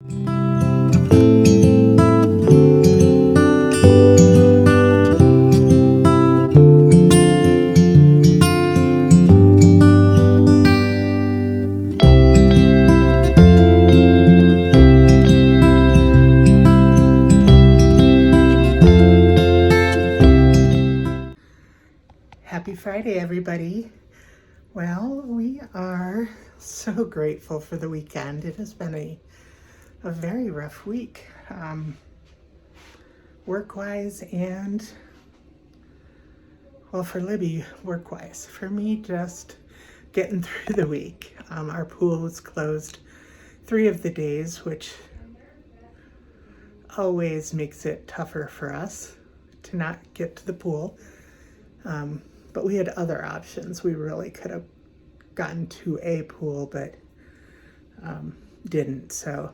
Happy Friday, everybody. Well, we are so grateful for the weekend. It has been a very rough week, work-wise and, well, for Libby, work-wise. For me, just getting through the week. Our pool was closed 3 of the days, which always makes it tougher for us to not get to the pool. But we had other options. We really could have gotten to a pool, but didn't. So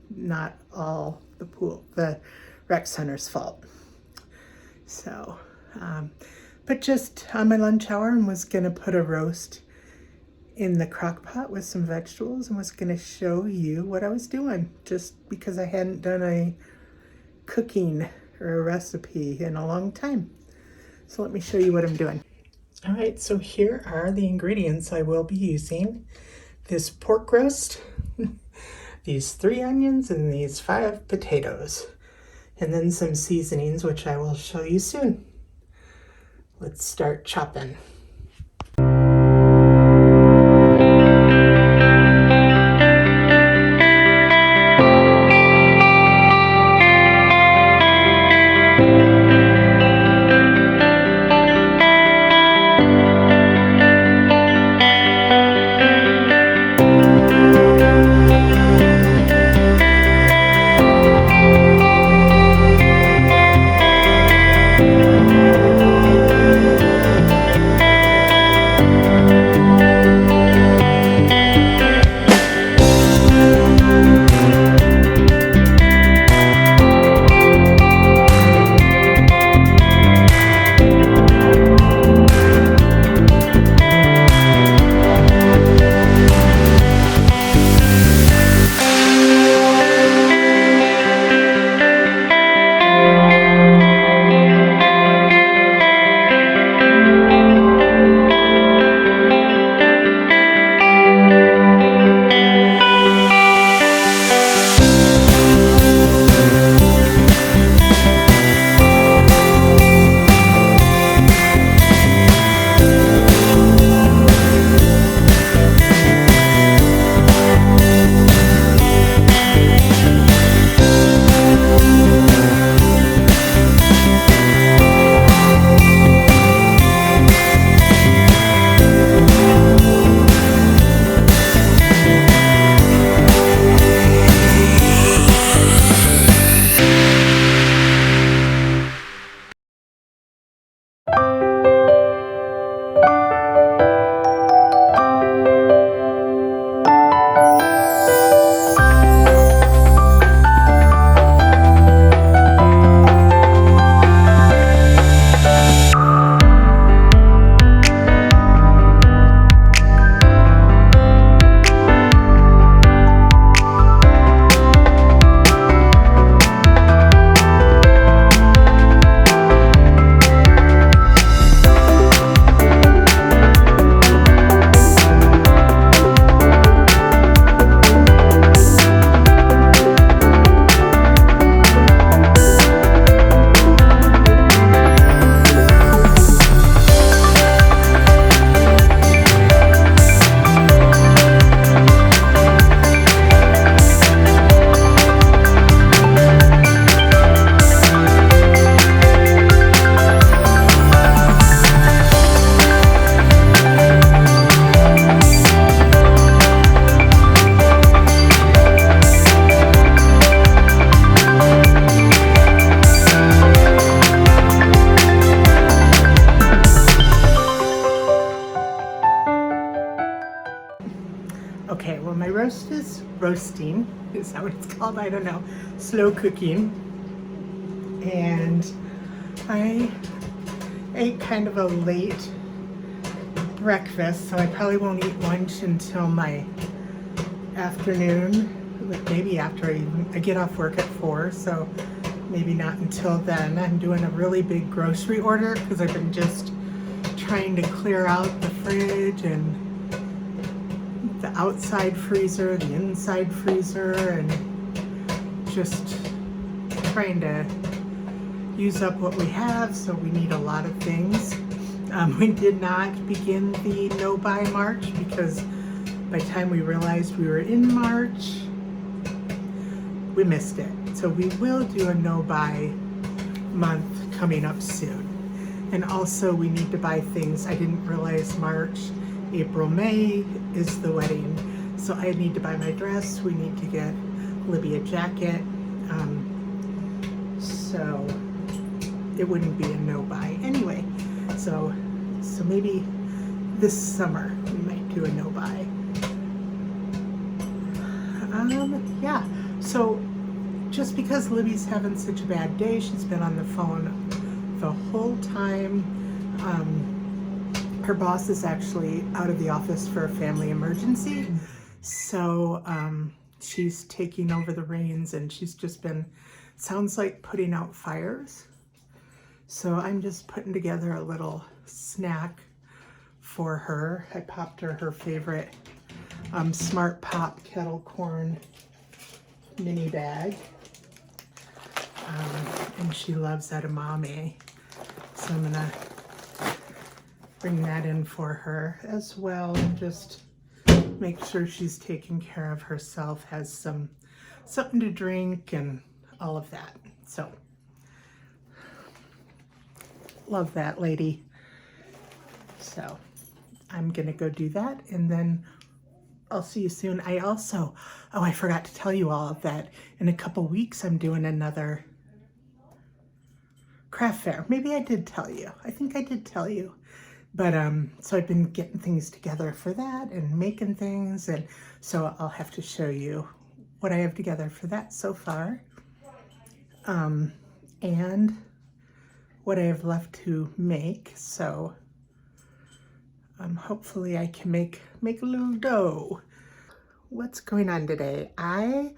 not all the rec center's fault. So, but just on my lunch hour, and was gonna put a roast in the crock pot with some vegetables and was gonna show you what I was doing, just because I hadn't done a cooking or a recipe in a long time. So let me show you what I'm doing. All right, so here are the ingredients I will be using. This pork roast, these 3 onions, and these 5 potatoes. And then some seasonings, which I will show you soon. Let's start chopping. Okay, well, my roast is roasting. Is that what it's called? I don't know. Slow cooking. And I ate kind of a late breakfast, so I probably won't eat lunch until my afternoon maybe after I get off work at 4, so maybe not until then. I'm doing a really big grocery order because I've been just trying to clear out the fridge and the outside freezer, the inside freezer, and just trying to use up what we have, so we need a lot of things. We did not begin the no-buy March because by the time we realized we were in March, we missed it. So we will do a no-buy month coming up soon. And also we need to buy things. I didn't realize March, April, May is the wedding. So I need to buy my dress. We need to get Libby a jacket. So it wouldn't be a no-buy anyway. So maybe this summer we might do a no-buy. Yeah, so just because Libby's having such a bad day, she's been on the phone the whole time. Her boss is actually out of the office for a family emergency. So she's taking over the reins, and she's just been, sounds like putting out fires. So I'm just putting together a little snack for her. I popped her favorite Smart Pop kettle corn mini bag. And she loves edamame. So I'm gonna bring that in for her as well, and just make sure she's taking care of herself, has something to drink and all of that. So love that lady. So I'm gonna go do that, and then I'll see you soon. I forgot to tell you all of that. In a couple weeks, I'm doing another craft fair. Maybe I did tell you. I think I did tell you. But so I've been getting things together for that and making things, and so I'll have to show you what I have together for that so far. And what I have left to make. So hopefully I can make a little dough. What's going on today? I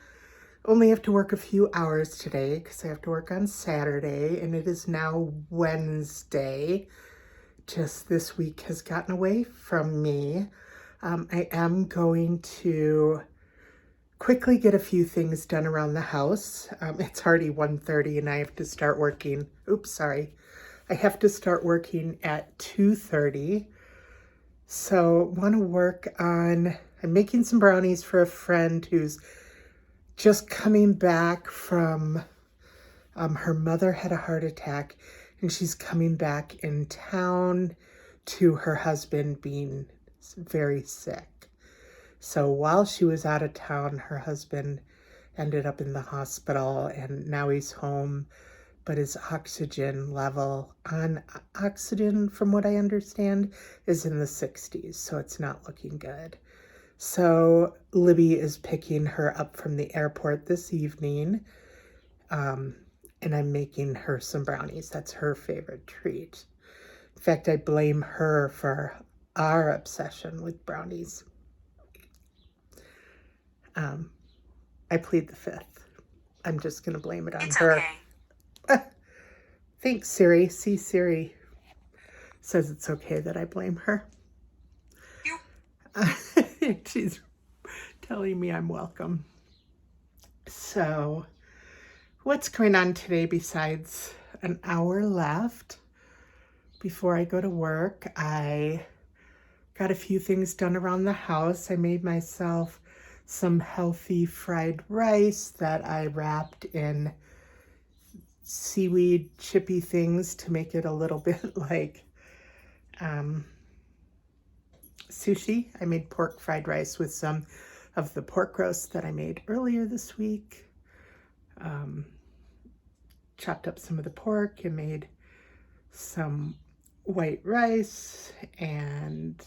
only have to work a few hours today because I have to work on Saturday, and it is now Wednesday. Just this week has gotten away from me. I am going to quickly get a few things done around the house. It's already 1:30 and I have to start working. Oops, sorry. I have to start working at 2:30. So want to work on, I'm making some brownies for a friend who's just coming back from, her mother had a heart attack, and she's coming back in town to her husband being very sick. So while she was out of town, her husband ended up in the hospital, and now he's home, but his oxygen level on oxygen, from what I understand, is in the 60s, so it's not looking good. So Libby is picking her up from the airport this evening, and I'm making her some brownies. That's her favorite treat. In fact, I blame her for our obsession with brownies. I plead the fifth. I'm just going to blame it on her. Okay. Thanks, Siri. See, Siri says it's okay that I blame her. She's telling me I'm welcome. So, what's going on today besides an hour left before I go to work? I got a few things done around the house. I made myself some healthy fried rice that I wrapped in seaweed chippy things to make it a little bit like sushi. I made pork fried rice with some of the pork roast that I made earlier this week. Chopped up some of the pork and made some white rice, and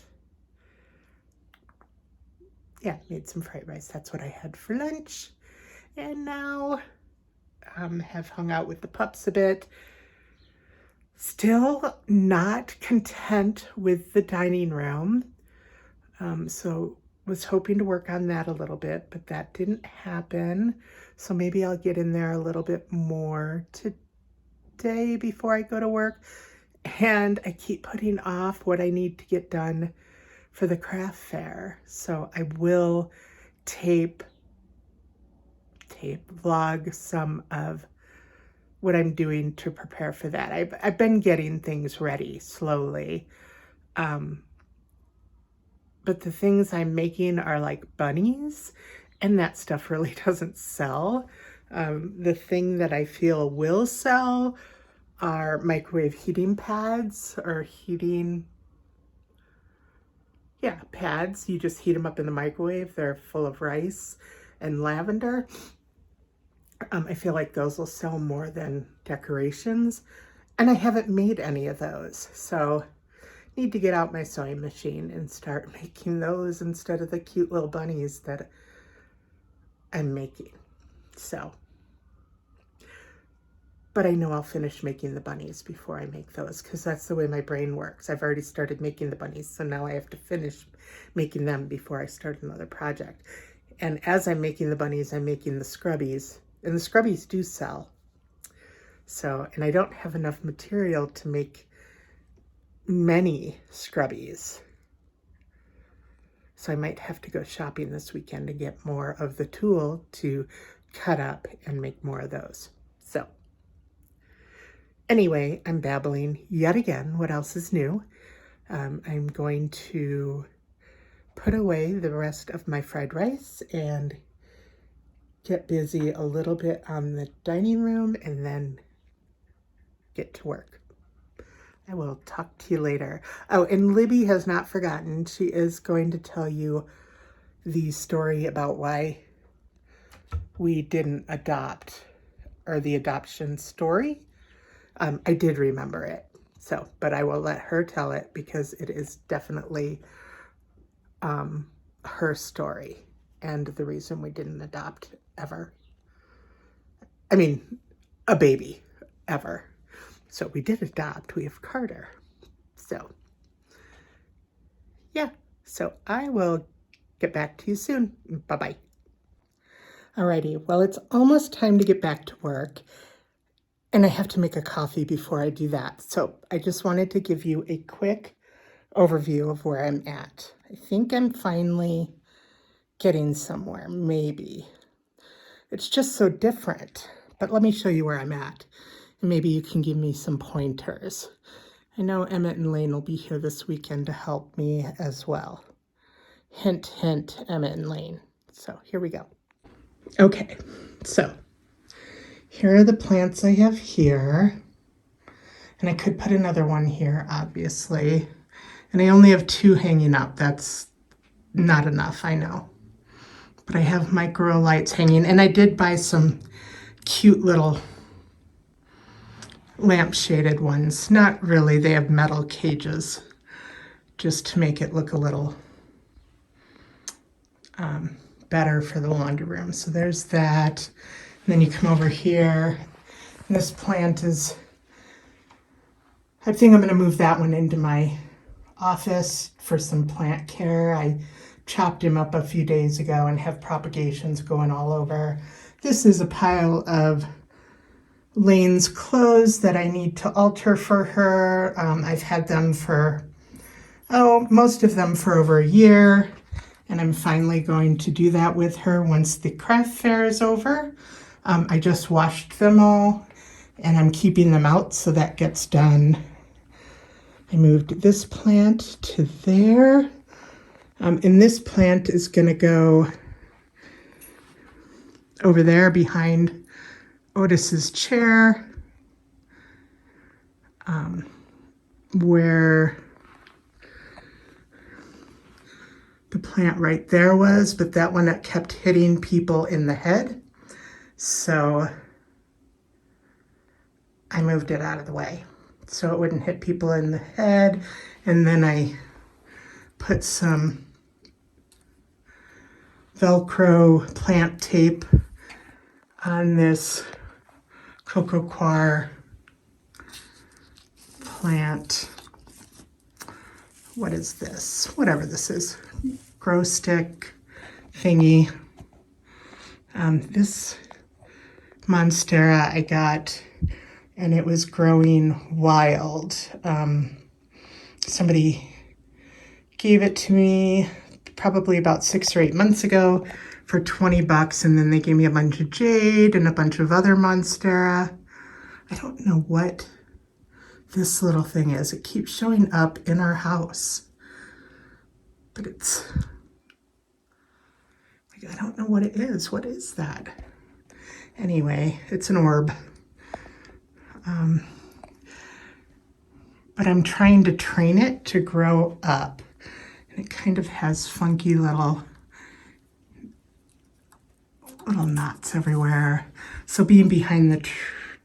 yeah, made some fried rice. That's what I had for lunch. And now have hung out with the pups a bit. Still not content with the dining room. So was hoping to work on that a little bit, but that didn't happen. So maybe I'll get in there a little bit more today before I go to work. And I keep putting off what I need to get done for the craft fair. So I will vlog some of what I'm doing to prepare for that. I've been getting things ready slowly. But the things I'm making are like bunnies, and that stuff really doesn't sell. The thing that I feel will sell are microwave heating pads or pads. You just heat them up in the microwave. They're full of rice and lavender. I feel like those will sell more than decorations, and I haven't made any of those. So need to get out my sewing machine and start making those instead of the cute little bunnies that I'm making. So, but I know I'll finish making the bunnies before I make those, because that's the way my brain works. I've already started making the bunnies, so now I have to finish making them before I start another project. And as I'm making the bunnies, I'm making the scrubbies, and the scrubbies do sell. So, and I don't have enough material to make many scrubbies. So I might have to go shopping this weekend to get more of the tulle to cut up and make more of those. So anyway, I'm babbling yet again. What else is new? I'm going to put away the rest of my fried rice and get busy a little bit on the dining room and then get to work. I will talk to you later. Oh, and Libby has not forgotten. She is going to tell you the story about why we didn't adopt, or the adoption story. I did remember it, so, but I will let her tell it because it is definitely her story and the reason we didn't adopt ever. I mean, a baby ever. So we did adopt. We have Carter. So, yeah. So I will get back to you soon. Bye-bye. Alrighty. Well, it's almost time to get back to work. And I have to make a coffee before I do that. So I just wanted to give you a quick overview of where I'm at. I think I'm finally getting somewhere, maybe. It's just so different. But let me show you where I'm at. And maybe you can give me some pointers. I know Emmett and Lane will be here this weekend to help me as well. Hint, hint, Emmett and Lane. So here we go. Okay, so here are the plants I have here. And I could put another one here, obviously. And I only have 2 hanging up. That's not enough, I know. But I have micro lights hanging. And I did buy some cute little lamp-shaded ones. Not really, they have metal cages just to make it look a little better for the laundry room. So there's that. And then you come over here. And this plant is, I think I'm going to move that one into my office for some plant care. I chopped him up a few days ago and have propagations going all over. This is a pile of Lane's clothes that I need to alter for her. I've had them for, most of them for over a year. And I'm finally going to do that with her once the craft fair is over. I just washed them all and I'm keeping them out so that gets done. I moved this plant to there. And this plant is gonna go over there behind Otis's chair, where the plant right there was, but that one that kept hitting people in the head. So I moved it out of the way so it wouldn't hit people in the head. And then I put some Velcro plant tape on this Coco Coir plant. What is this? Whatever this is. grow stick thingy. This Monstera I got, and it was growing wild. Somebody gave it to me probably about 6 or 8 months ago for 20 bucks, and then they gave me a bunch of jade and a bunch of other Monstera. I don't know what this little thing is. It keeps showing up in our house, but it's like, I don't know what it is. What is that? Anyway, it's an orb. But I'm trying to train it to grow up. And it kind of has funky little knots everywhere. So being behind the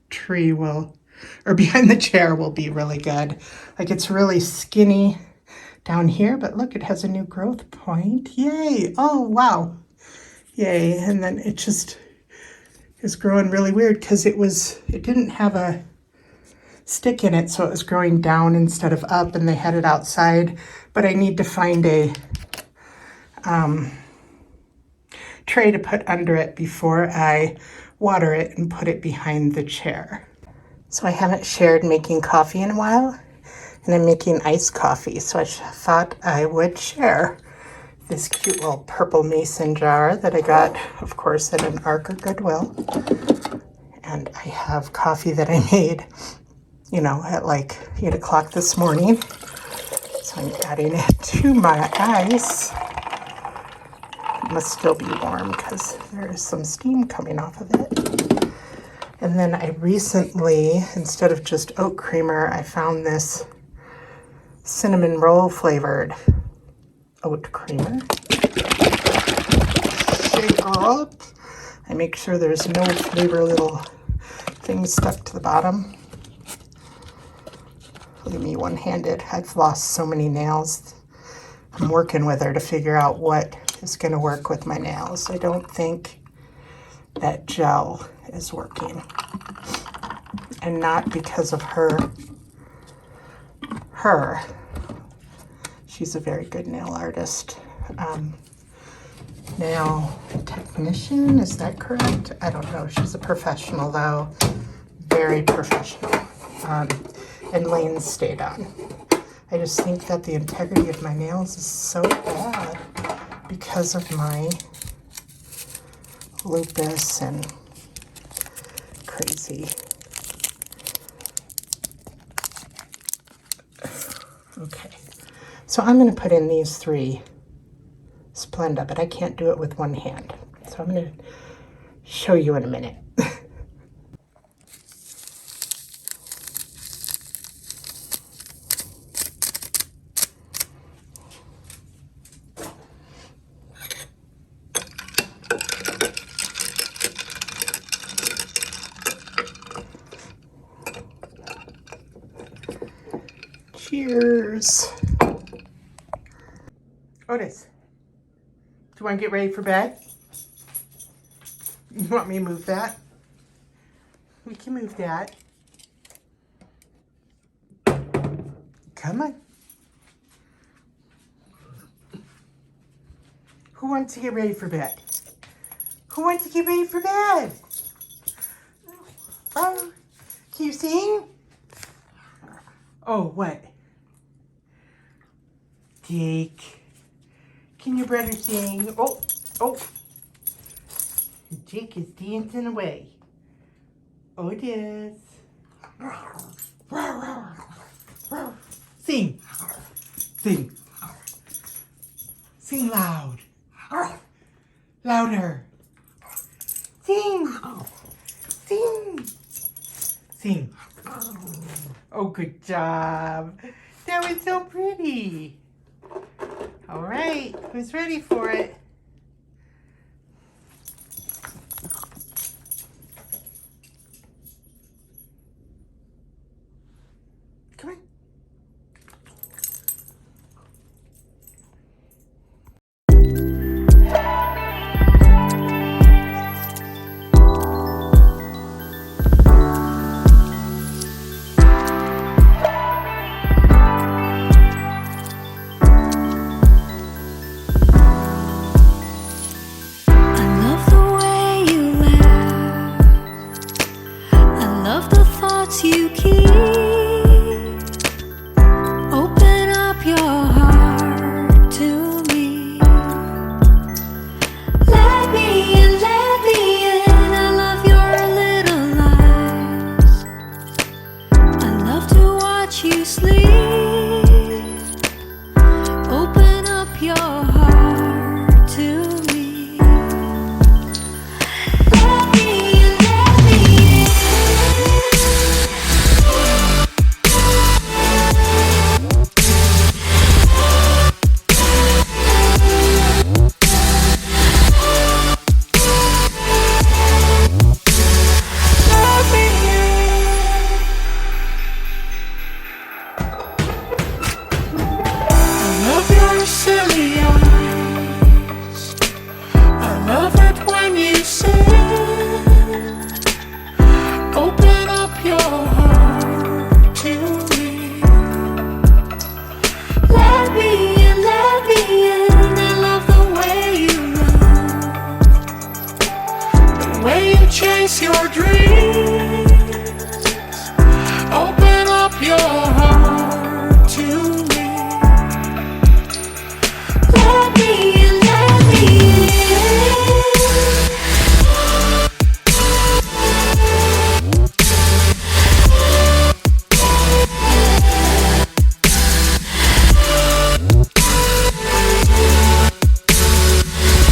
tree will, or behind the chair will be really good. Like, it's really skinny down here, but look, it has a new growth point. Yay! Oh, wow. Yay. And then it just is growing really weird because it didn't have a stick in it, so it was growing down instead of up, and they had it outside. But I need to find a tray to put under it before I water it and put it behind the chair. So I haven't shared making coffee in a while, and I'm making iced coffee, so I thought I would share this cute little purple mason jar that I got, of course, at an Ark or Goodwill. And I have coffee that I made, you know, at like 8 o'clock this morning. So I'm adding it to my ice. It must still be warm because there is some steam coming off of it. And then I recently, instead of just oat creamer, I found this cinnamon roll flavored oat creamer. Shake her up. I make sure there's no flavor little things stuck to the bottom. Look at me one-handed. I've lost so many nails. I'm working with her to figure out what is going to work with my nails. I don't think that gel is working. And not because of her. She's a very good nail artist. Nail technician, is that correct? I don't know. She's a professional though. Very professional. And Lane stayed on. I just think that the integrity of my nails is so bad because of my lupus and crazy. Okay, so I'm going to put in these 3 Splenda, but I can't do it with one hand. So I'm going to show you in a minute. Cheers. Otis, do you want to get ready for bed? You want me to move that? We can move that. Come on. Who wants to get ready for bed? Who wants to get ready for bed? Oh, can you sing? Oh, what? Jake, can your brother sing? Oh, oh. Jake is dancing away. Oh, it is. Sing. Sing. Sing loud. Louder. Sing. Sing. Sing. Oh, good job. That was so pretty. All right, who's ready for it? Come on. promise you keep. Open up your heart to me. Let me in, let me in. I love your little lies. I love to watch you sleep. Open up your heart to me. Let me in, let me in. Let me in. I love your silly eyes. I love it when you say, open up your heart to me. Let me in, let me in. I love the way you love, the way you chase your dreams. Open up your heart to me. Let me in, let me in.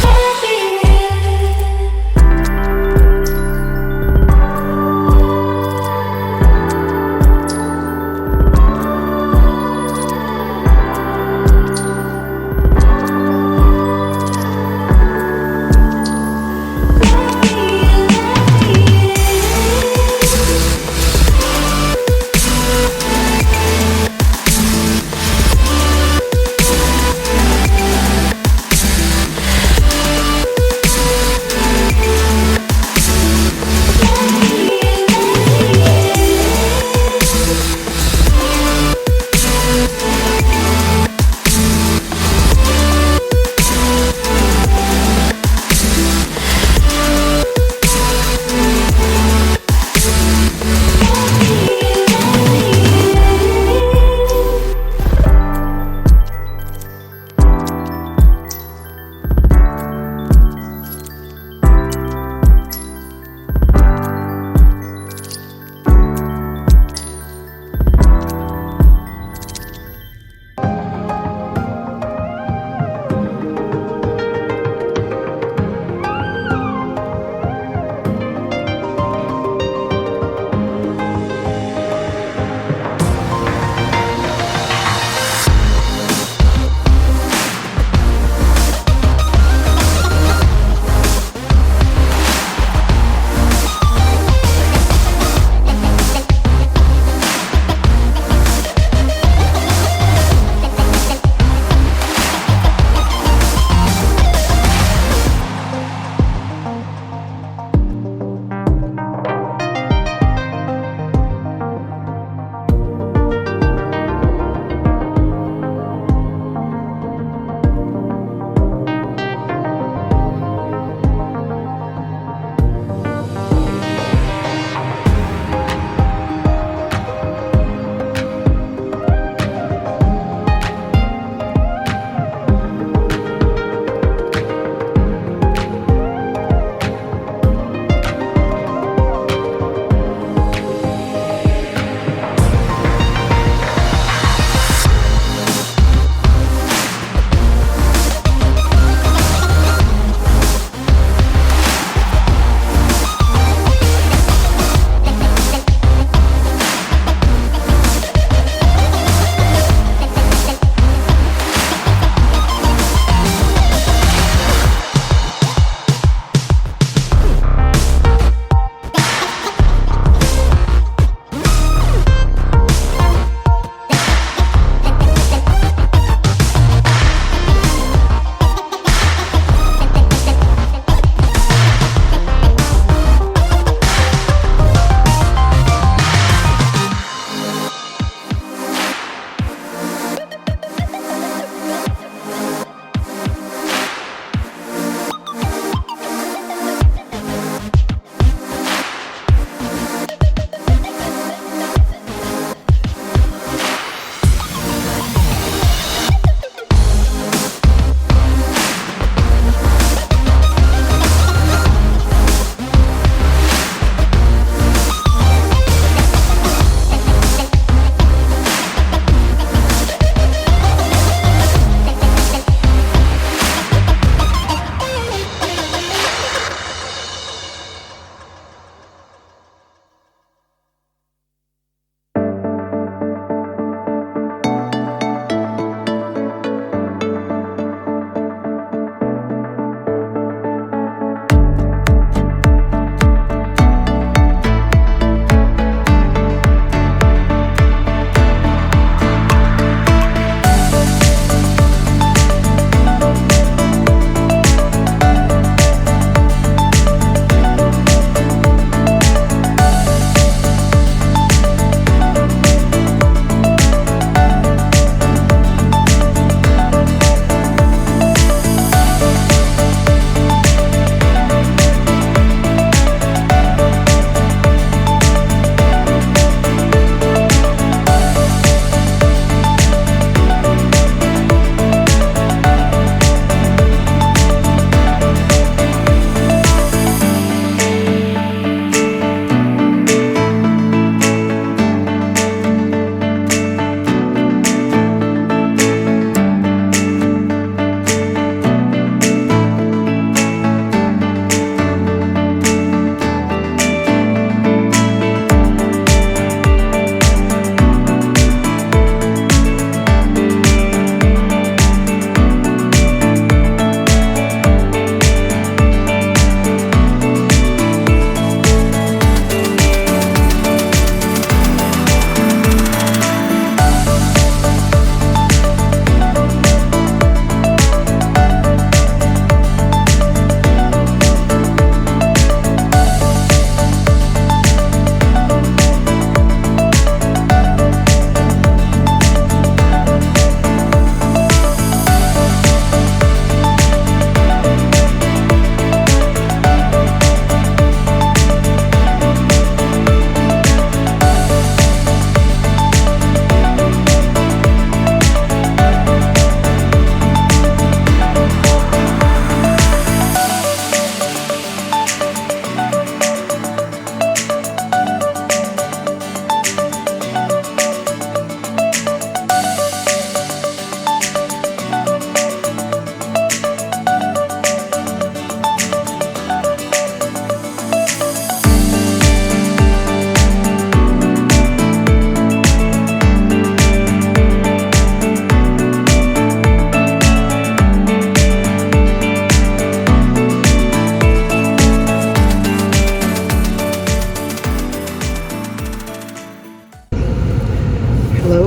Let me in.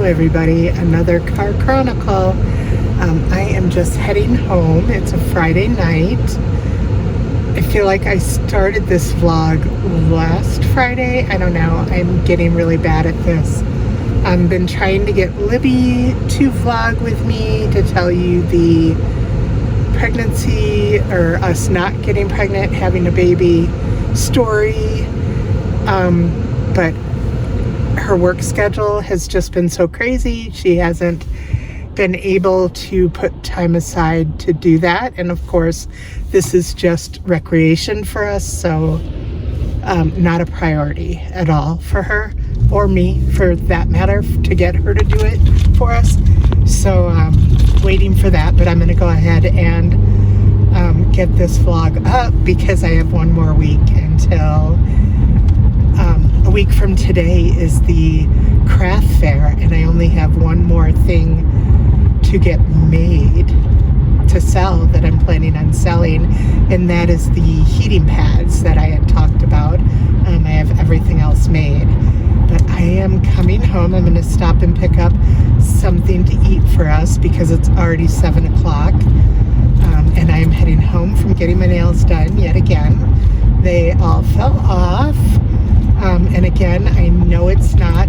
everybody, another car chronicle. I am just heading home. It's a Friday night. I feel like I started this vlog last Friday. I don't know. I'm getting really bad at this. I've been trying to get Libby to vlog with me to tell you the pregnancy, or us not getting pregnant, having a baby story. But her work schedule has just been so crazy. She hasn't been able to put time aside to do that. And of course, this is just recreation for us, so not a priority at all for her, or me for that matter, to get her to do it for us. So waiting for that, but I'm going to go ahead and get this vlog up because I have one more week until a week from today is the craft fair, and I only have one more thing to get made to sell that I'm planning on selling, and that is the heating pads that I had talked about. I have everything else made, but I am coming home. I'm going to stop and pick up something to eat for us because it's already 7 o'clock, and I am heading home from getting my nails done yet again. They all fell off. And again, I know it's not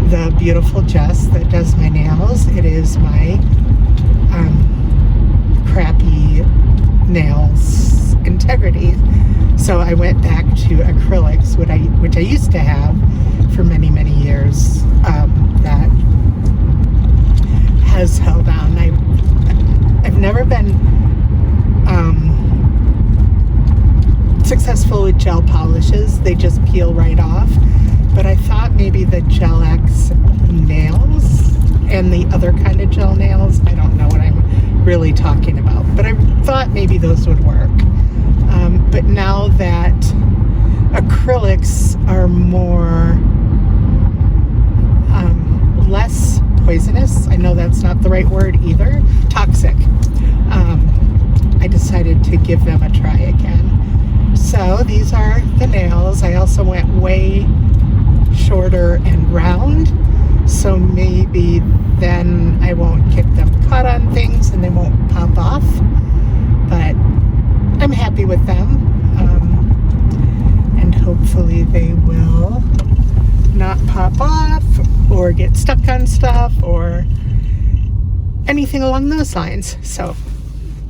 the beautiful Jess that does my nails. It is my crappy nails integrity. So I went back to acrylics, which I used to have for many, many years. That has held on. I've never been successful with gel polishes. They just peel right off. But I thought maybe the Gel X nails and the other kind of gel nails, I don't know what I'm really talking about, but I thought maybe those would work. But now that acrylics are more less poisonous, I know that's not the right word either, toxic, I decided to give them a try again. So these are the nails. I also went way shorter and round, so maybe then I won't get them caught on things and they won't pop off, but I'm happy with them, and hopefully they will not pop off or get stuck on stuff or anything along those lines. So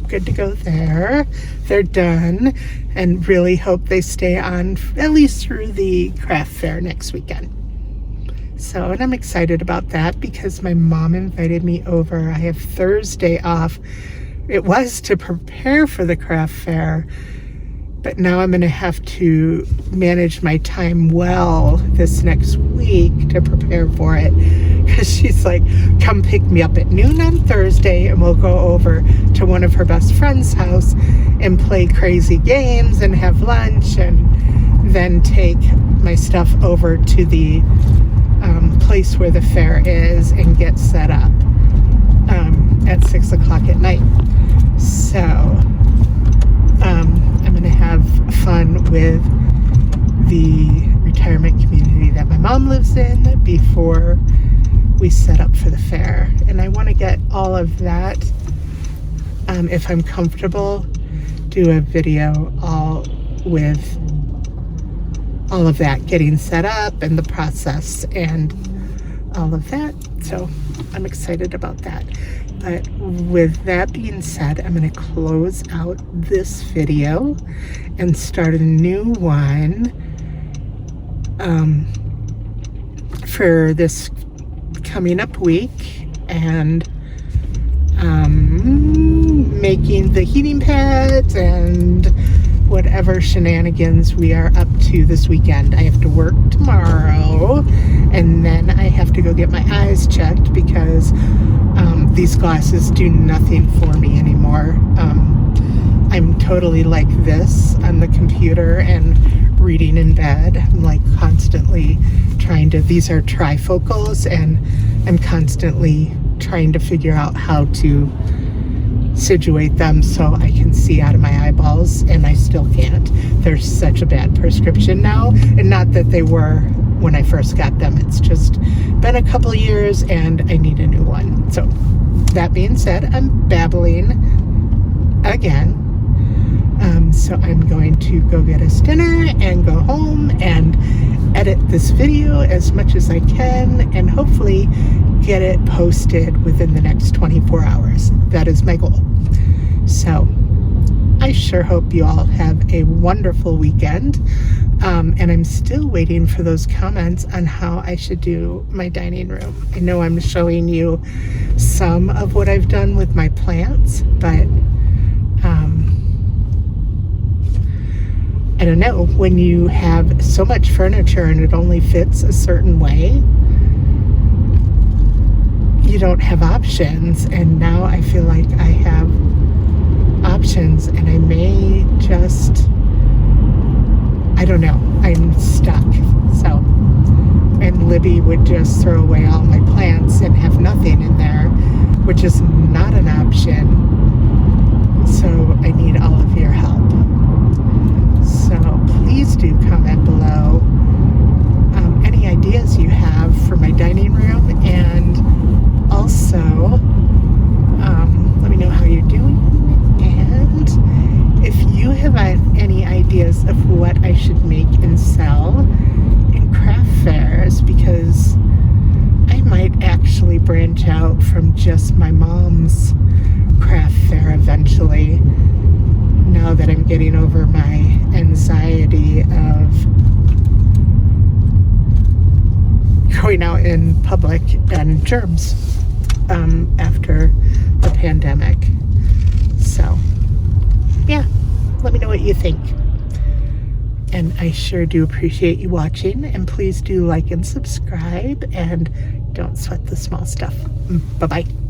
good to go there. They're done, and really hope they stay on at least through the craft fair next weekend. So, and I'm excited about that because my mom invited me over. I have Thursday off. It was to prepare for the craft fair, but now I'm going to have to manage my time well this next week to prepare for it, because she's like, come pick me up at noon on Thursday and we'll go over to one of her best friend's house and play crazy games and have lunch, and then take my stuff over to the place where the fair is and get set up at 6 o'clock at night. So I'm going to have fun with the retirement community that my mom lives in before we set up for the fair. And I want to get all of that, if I'm comfortable, do a video all with all of that, getting set up and the process and all of that. So I'm excited about that. But with that being said, I'm going to close out this video and start a new one for this coming up week, and making the heating pads and whatever shenanigans we are up to this weekend. I have to work tomorrow, and then I have to go get my eyes checked because these glasses do nothing for me anymore. I'm totally like this on the computer and reading in bed. I'm like constantly trying to, these are trifocals, and I'm constantly trying to figure out how to situate them so I can see out of my eyeballs, and I still can't. They're such a bad prescription now, and not that they were when I first got them. It's just been a couple years and I need a new one. So that being said, I'm babbling again. So I'm going to go get us dinner and go home and edit this video as much as I can and hopefully get it posted within the next 24 hours. That is my goal. So I sure hope you all have a wonderful weekend. And I'm still waiting for those comments on how I should do my dining room. I know I'm showing you some of what I've done with my plants, but I don't know, when you have so much furniture and it only fits a certain way, you don't have options. And now I feel like I have options and I may just, I don't know, I'm stuck. So, and Libby would just throw away all my plants and have nothing in there, which is not an option. So I need all of your help. So please do comment below any ideas you have for my dining room, and also let me know how you're doing, and if you have any ideas of what I should make and sell in craft fairs, because I might actually branch out from just my mom's craft fair eventually, now that I'm getting over my anxiety of going out in public and germs after the pandemic. So yeah, let me know what you think. And I sure do appreciate you watching, and please do like and subscribe, and don't sweat the small stuff. Bye-bye.